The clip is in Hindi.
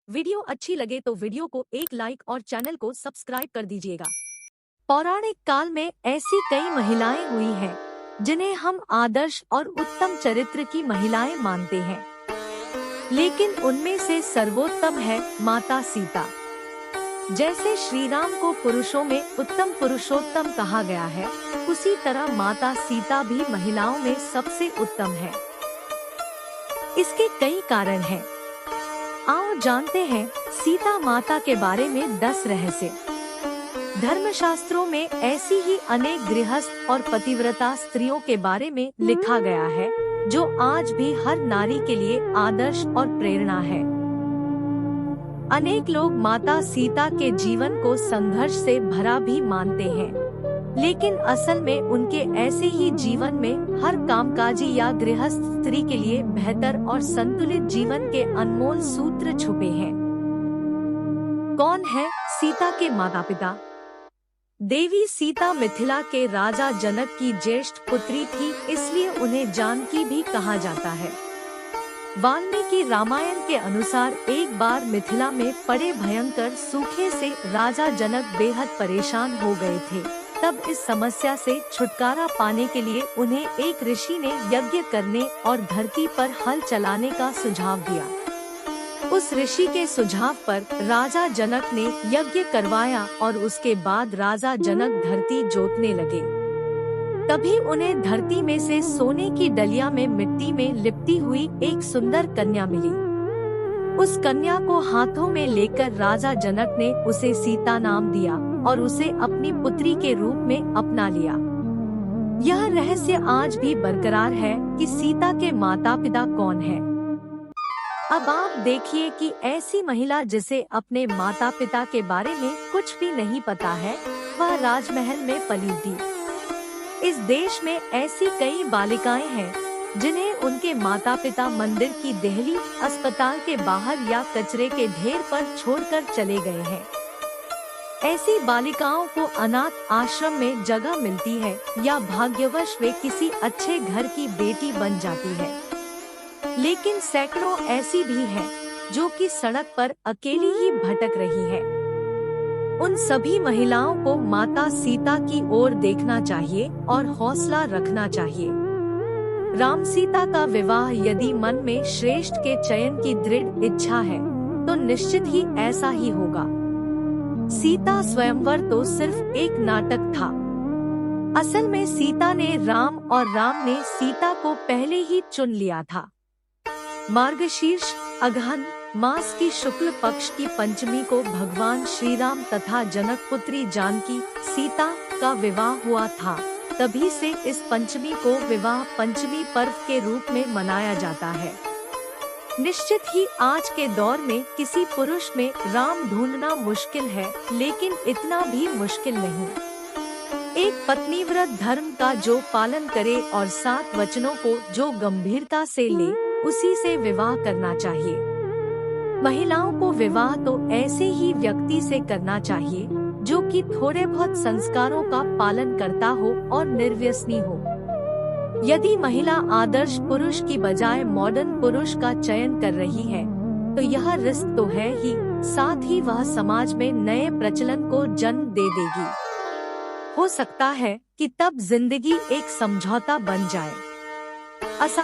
वीडियो अच्छी लगे तो वीडियो को एक लाइक और चैनल को सब्सक्राइब कर दीजिएगा। पौराणिक काल में ऐसी कई महिलाएं हुई हैं, जिन्हें हम आदर्श और उत्तम चरित्र की महिलाएं मानते हैं, लेकिन उनमें से सर्वोत्तम है माता सीता। जैसे श्री राम को पुरुषों में उत्तम पुरुषोत्तम कहा गया है, उसी तरह माता सीता भी महिलाओं में सबसे उत्तम है। इसके कई कारण हैं। आओ जानते हैं सीता माता के बारे में 10 रहस्य। धर्मशास्त्रों में ऐसी ही अनेक गृहस्थ और पतिव्रता स्त्रियों के बारे में लिखा गया है, जो आज भी हर नारी के लिए आदर्श और प्रेरणा है। अनेक लोग माता सीता के जीवन को संघर्ष से भरा भी मानते हैं, लेकिन असल में उनके ऐसे ही जीवन में हर कामकाजी या गृहस्थ स्त्री के लिए बेहतर और संतुलित जीवन के अनमोल सूत्र छुपे हैं। कौन है सीता के माता पिता? देवी सीता मिथिला के राजा जनक की ज्येष्ठ पुत्री थी, इसलिए उन्हें जानकी भी कहा जाता है। वाल्मीकि रामायण के अनुसार एक बार मिथिला में पड़े भयंकर सूखे से राजा जनक बेहद परेशान हो गए थे। तब इस समस्या से छुटकारा पाने के लिए उन्हें एक ऋषि ने यज्ञ करने और धरती पर हल चलाने का सुझाव दिया। उस ऋषि के सुझाव पर राजा जनक ने यज्ञ करवाया और उसके बाद राजा जनक धरती जोतने लगे। तभी उन्हें धरती में से सोने की डलिया में मिट्टी में लिपटी हुई एक सुंदर कन्या मिली। उस कन्या को हाथों में लेकर राजा जनक ने उसे सीता नाम दिया और उसे अपनी पुत्री के रूप में अपना लिया। यह रहस्य आज भी बरकरार है कि सीता के माता पिता कौन है। अब आप देखिए कि ऐसी महिला जिसे अपने माता पिता के बारे में कुछ भी नहीं पता है, वह राजमहल में पली थी। इस देश में ऐसी कई बालिकाएं हैं जिन्हें उनके माता पिता मंदिर की देहली, अस्पताल के बाहर या कचरे के ढेर पर छोड़कर चले गए हैं। ऐसी बालिकाओं को अनाथ आश्रम में जगह मिलती है या भाग्यवश वे किसी अच्छे घर की बेटी बन जाती है। लेकिन सैकड़ों ऐसी भी हैं जो कि सड़क पर अकेली ही भटक रही है। उन सभी महिलाओं को माता सीता की ओर देखना चाहिए और हौसला रखना चाहिए। राम सीता का विवाह यदि मन में श्रेष्ठ के चयन की दृढ़ इच्छा है, तो निश्चित ही ऐसा ही होगा। सीता स्वयंवर तो सिर्फ एक नाटक था। असल में सीता ने राम और राम ने सीता को पहले ही चुन लिया था। मार्गशीर्ष अगहन मास की शुक्ल पक्ष की पंचमी को भगवान श्री राम तथा जनक पुत्री जानकी सीता का विवाह हुआ था। तभी से इस पंचमी को विवाह पंचमी पर्व के रूप में मनाया जाता है। निश्चित ही आज के दौर में किसी पुरुष में राम ढूंढना मुश्किल है, लेकिन इतना भी मुश्किल नहीं। एक पत्नीव्रत धर्म का जो पालन करे और 7 वचनों को जो गंभीरता से ले, उसी से विवाह करना चाहिए। महिलाओं को विवाह तो ऐसे ही व्यक्ति से करना चाहिए जो कि थोड़े बहुत संस्कारों का पालन करता हो और निर्व्यसनी हो। यदि महिला आदर्श पुरुष की बजाय मॉडर्न पुरुष का चयन कर रही है, तो यह रिस्क तो है ही, साथ ही वह समाज में नए प्रचलन को जन्म दे देगी। हो सकता है कि तब जिंदगी एक समझौता बन जाए।